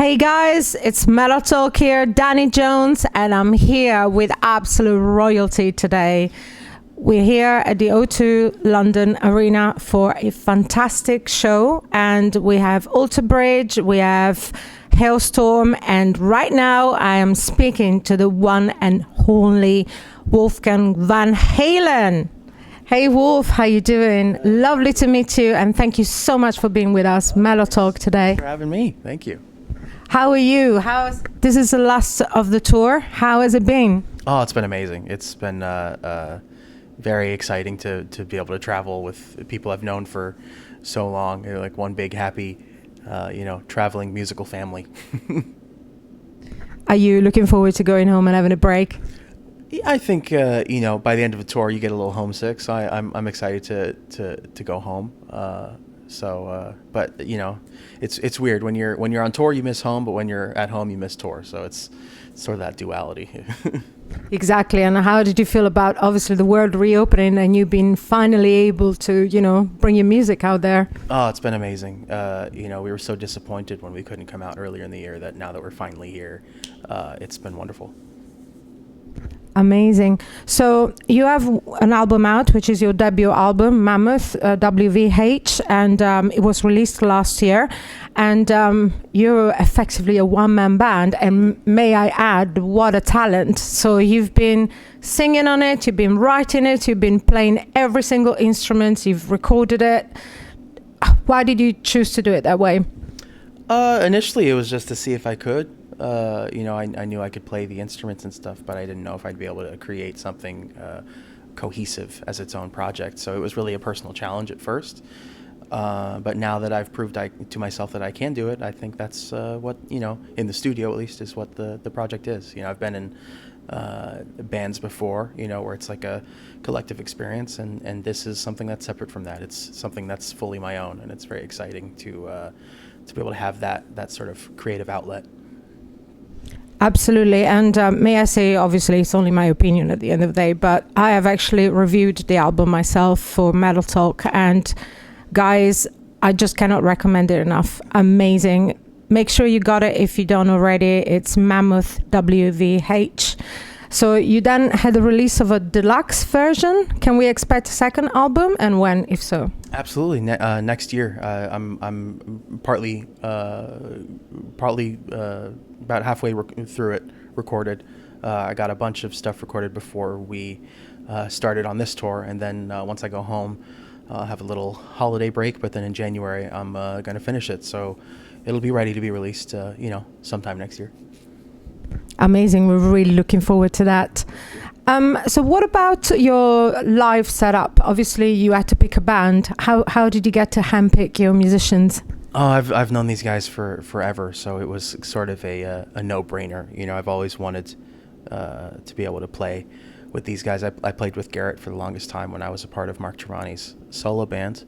Hey guys, it's MetalTalk here, Dany Jones, and I'm here with absolute royalty today. We're here at the O2 London Arena for a fantastic show, and we have Alter Bridge, we have Hailstorm, and right now I am speaking to the one and only Wolfgang Van Halen. Hey Wolf, how you doing? Lovely to meet you, and thank you so much for being with us, MetalTalk today. Thanks for having me. Thank you. How are you? This is the last of the tour. How has it been? Oh, it's been amazing. It's been very exciting to be able to travel with people I've known for so long. They're like one big happy, traveling musical family. Are you looking forward to going home and having a break? I think by the end of a tour you get a little homesick, so I'm excited to go home. But it's weird when you're on tour you miss home, but when you're at home you miss tour. So it's sort of that duality. Exactly. And how did you feel about obviously the world reopening and you being finally able to bring your music out there? Oh, it's been amazing. We were so disappointed when we couldn't come out earlier in the year that now that we're finally here, it's been wonderful. Amazing. So you have an album out, which is your debut album, Mammoth WVH, and it was released last year. And you're effectively a one-man band, and may I add, what a talent. So you've been singing on it, you've been writing it, you've been playing every single instrument, you've recorded it. Why did you choose to do it that way? Initially, it was just to see if I could. I knew I could play the instruments and stuff, but I didn't know if I'd be able to create something cohesive as its own project. So it was really a personal challenge at first. But now that I've proved to myself that I can do it, I think that's what, in the studio at least, is what the project is. I've been in bands before, where it's like a collective experience, and this is something that's separate from that. It's something that's fully my own, and it's very exciting to be able to have that sort of creative outlet. Absolutely. And may I say, obviously, it's only my opinion at the end of the day, but I have actually reviewed the album myself for MetalTalk. And guys, I just cannot recommend it enough. Amazing. Make sure you got it if you don't already. It's Mammoth WVH. So you then had the release of a deluxe version. Can we expect a second album, and when, if so? Absolutely. Next year. I'm partly about halfway through it recorded. I got a bunch of stuff recorded before we started on this tour, and then once I go home, I'll have a little holiday break. But then in January, I'm going to finish it, so it'll be ready to be released, sometime next year. Amazing. We're really looking forward to that. So what about your live setup? Obviously, you had to pick a band. How did you get to handpick your musicians? Oh, I've known these guys for forever, so it was sort of a no-brainer. I've always wanted to be able to play with these guys. I played with Garrett for the longest time when I was a part of Mark Trevani's solo band,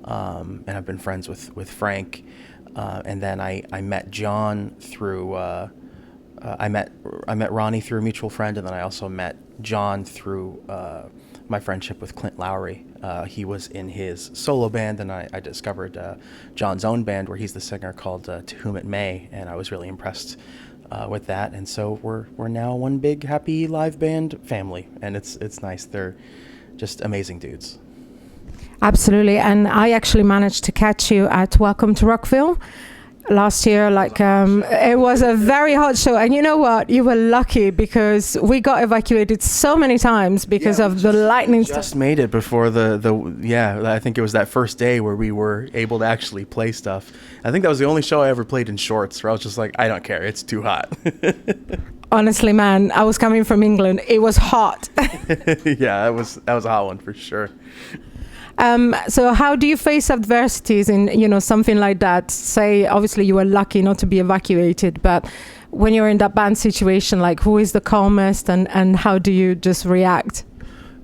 and I've been friends with Frank. And then I met John through. I met Ronnie through a mutual friend, and then I also met John through my friendship with Clint Lowry. He was in his solo band, and I discovered John's own band where he's the singer, called To Whom It May, and I was really impressed with that. And so we're now one big happy live band family, and it's nice. They're just amazing dudes. Absolutely. And I actually managed to catch you at Welcome to Rockville last year. It was a very hot show, and you know what, you were lucky because we got evacuated so many times because of the lightning. Just made it before I think it was that first day where we were able to actually play stuff. I think that was the only show I ever played in shorts, where I was just like, I don't care, it's too hot. Honestly, man, I was coming from England, it was hot. Yeah, that was a hot one for sure. So how do you face adversities in, something like that? Say, obviously you were lucky not to be evacuated, but when you're in that band situation, like, who is the calmest and how do you just react?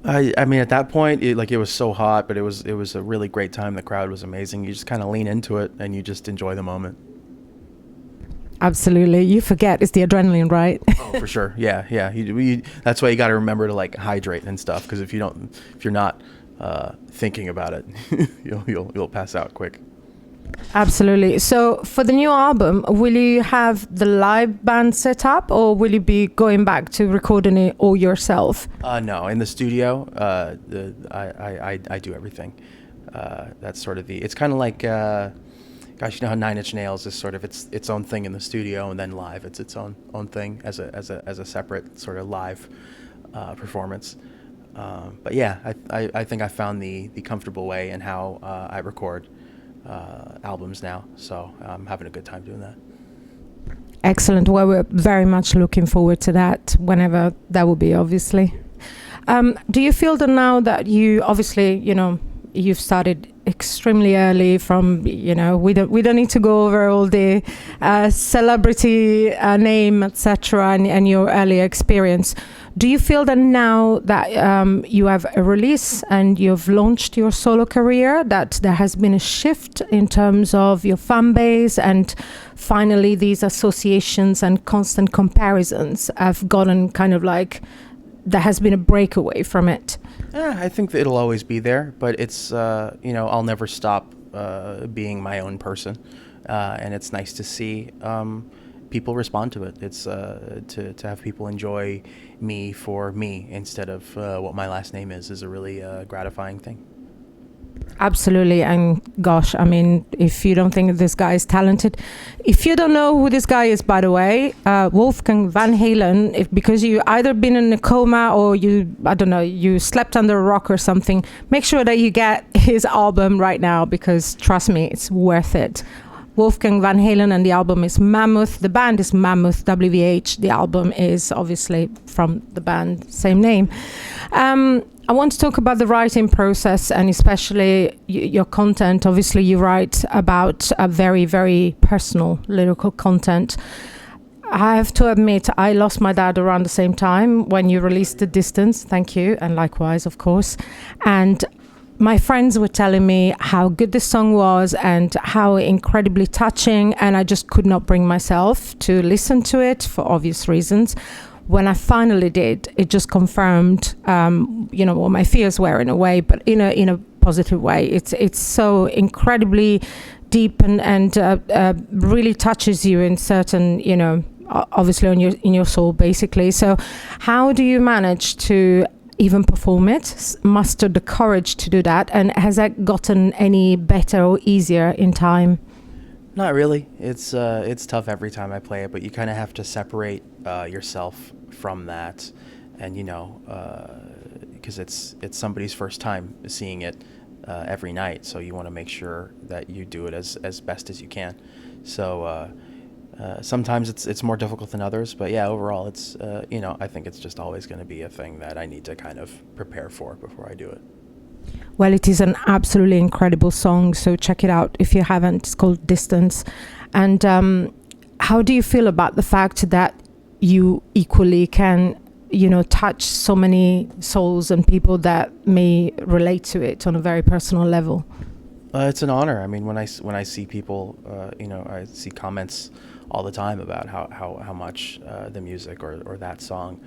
I mean, at that point, it was so hot, but it was a really great time. The crowd was amazing. You just kind of lean into it and you just enjoy the moment. Absolutely. You forget it's the adrenaline, right? Oh, for sure. Yeah. That's why you got to remember to hydrate and stuff, because if you're not thinking about it, you'll pass out quick. Absolutely. So for the new album, will you have the live band set up, or will you be going back to recording it all yourself? No, in the studio, I do everything. That's sort of it's kind of like, gosh, you know how Nine Inch Nails is sort of its own thing in the studio, and then live it's its own thing as a separate sort of live performance. But yeah, I think I found the comfortable way in how I record albums now, so I'm having a good time doing that. Excellent. Well, we're very much looking forward to that, whenever that will be, obviously. Do you feel that now that you, obviously, you've started extremely early from, we don't need to go over all the celebrity name, etc., and your earlier experience. Do you feel that now that you have a release and you've launched your solo career, that there has been a shift in terms of your fan base, and finally these associations and constant comparisons have gotten kind of like, there has been a breakaway from it? Yeah, I think that it'll always be there, but it's, I'll never stop being my own person. And it's nice to see people respond to it. It's to have people enjoy me for me instead of what my last name is a really gratifying thing. Absolutely. And gosh, I mean, if you don't think this guy is talented, if you don't know who this guy is, by the way, Wolfgang Van Halen, because you either been in a coma or you slept under a rock or something, make sure that you get his album right now, because trust me, it's worth it. Wolfgang Van Halen, and the album is Mammoth. The band is Mammoth WVH. The album is obviously from the band, same name. I want to talk about the writing process, and especially your content. Obviously, you write about a very, very personal lyrical content. I have to admit, I lost my dad around the same time when you released The Distance. Thank you, and likewise, of course. And my friends were telling me how good this song was and how incredibly touching, and I just could not bring myself to listen to it for obvious reasons. When I finally did, it just confirmed, what my fears were in a way, but in a positive way. It's so incredibly deep and really touches you in certain, obviously in your soul, basically. So, how do you manage to even perform it, muster the courage to do that, and has that gotten any better or easier in time? Not really. It's tough every time I play it, but you kind of have to separate yourself from that, and because it's somebody's first time seeing it every night, so you want to make sure that you do it as best as you can. So sometimes it's more difficult than others, but yeah, overall it's I think it's just always going to be a thing that I need to kind of prepare for before I do it. Well, it is an absolutely incredible song, so check it out if you haven't. It's called Distance. And how do you feel about the fact that you equally can, touch so many souls and people that may relate to it on a very personal level? It's an honor. I mean, when I see people, I see comments all the time about how much the music or that song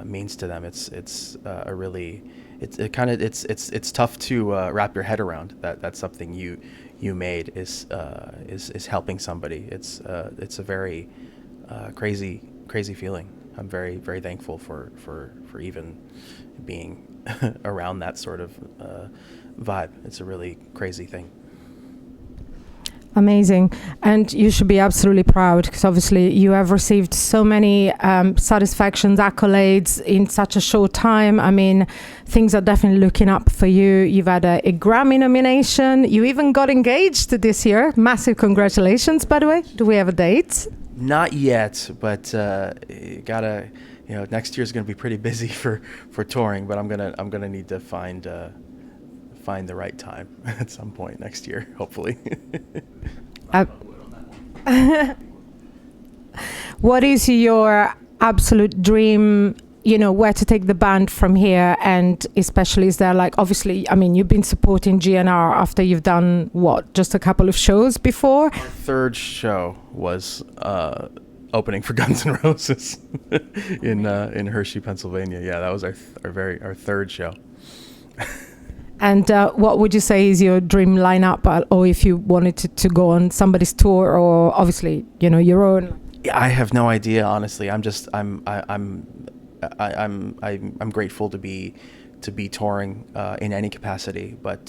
means to them. It's a really it's tough to wrap your head around that that's something you made is helping somebody. It's a very crazy feeling. I'm very, very thankful for even being around that sort of vibe. It's a really crazy thing. Amazing. And you should be absolutely proud, because obviously you have received so many satisfactions, accolades in such a short time. I mean, things are definitely looking up for you. You've had a Grammy nomination. You even got engaged this year. Massive congratulations, by the way. Do we have a date? Not yet, but next year's gonna be pretty busy for touring. But I'm gonna need to find the right time at some point next year, hopefully. What is your absolute dream, where to take the band from here? And especially, is there obviously, I mean, you've been supporting GNR after you've done just a couple of shows before? Our third show was opening for Guns N' Roses in Hershey, Pennsylvania. Yeah, that was our third show. And what would you say is your dream lineup, or if you wanted to go on somebody's tour, or obviously, you know, your own? Yeah, I have no idea, honestly. I'm grateful to be touring in any capacity, but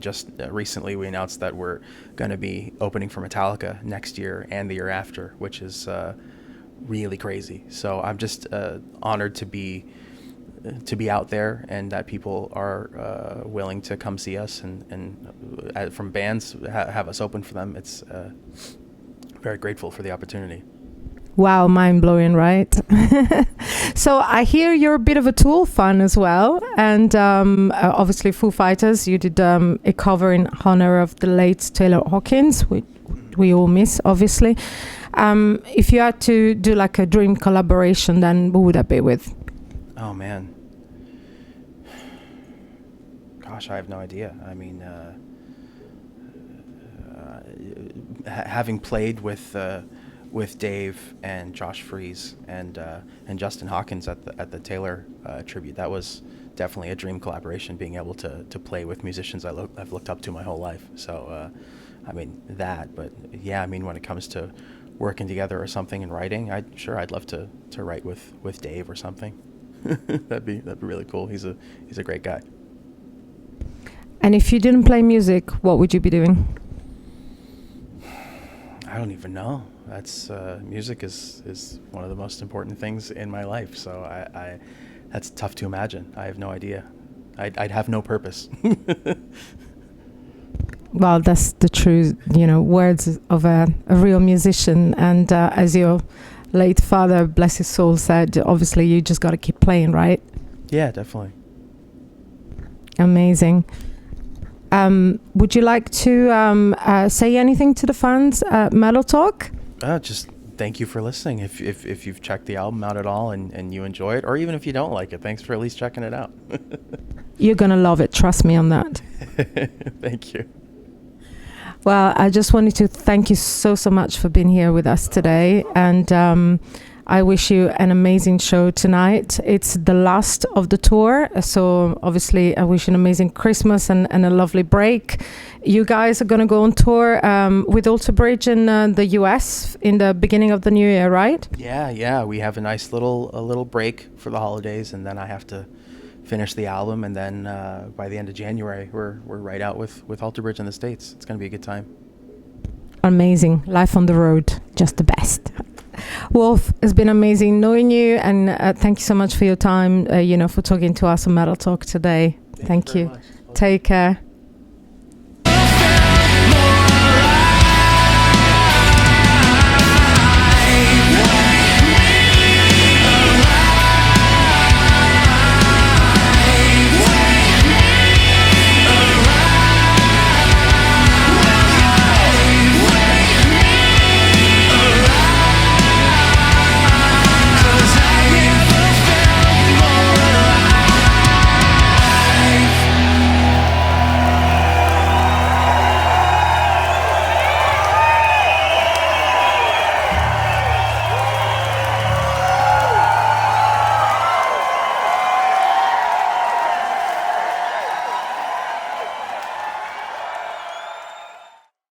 just recently we announced that we're going to be opening for Metallica next year and the year after, which is really crazy. So I'm just honored to be out there, and that people are willing to come see us, and from bands have us open for them. It's very grateful for the opportunity. Wow, mind-blowing, right? So I hear you're a bit of a Tool fan as well, and obviously Foo Fighters, you did a cover in honor of the late Taylor Hawkins, which we all miss, obviously. If you had to do like a dream collaboration, then who would that be with? Oh, man. Gosh, I have no idea. I mean, having played with Dave and Josh Freese and Justin Hawkins at the Taylor tribute, that was definitely a dream collaboration. Being able to play with musicians I've looked up to my whole life. So, but yeah, I mean, when it comes to working together or something and writing, I'd love to write with Dave or something. that'd be really cool. He's a great guy. And if you didn't play music, what would you be doing? I don't even know. That's music is one of the most important things in my life. So I that's tough to imagine. I have no idea. I'd have no purpose. Well, that's the true, words of a real musician. And as your late father, bless his soul, said, obviously you just got to keep playing, right? Yeah, definitely. Amazing. Would you like to say anything to the fans at MetalTalk? Just thank you for listening. If you've checked the album out at all and you enjoy it, or even if you don't like it, thanks for at least checking it out. You're going to love it. Trust me on that. Thank you. Well, I just wanted to thank you so much for being here with us today. And I wish you an amazing show tonight. It's the last of the tour. So obviously I wish you an amazing Christmas and a lovely break. You guys are going to go on tour with Alter Bridge in the US in the beginning of the new year, right? Yeah. We have a nice little break for the holidays, and then I have to finish the album, and then by the end of January we're right out with Alter Bridge in the States. It's going to be a good time. Amazing. Life on the road, just the best. Wolf, it's been amazing knowing you, and thank you so much for your time, for talking to us on MetalTalk today. Thank you. Take care.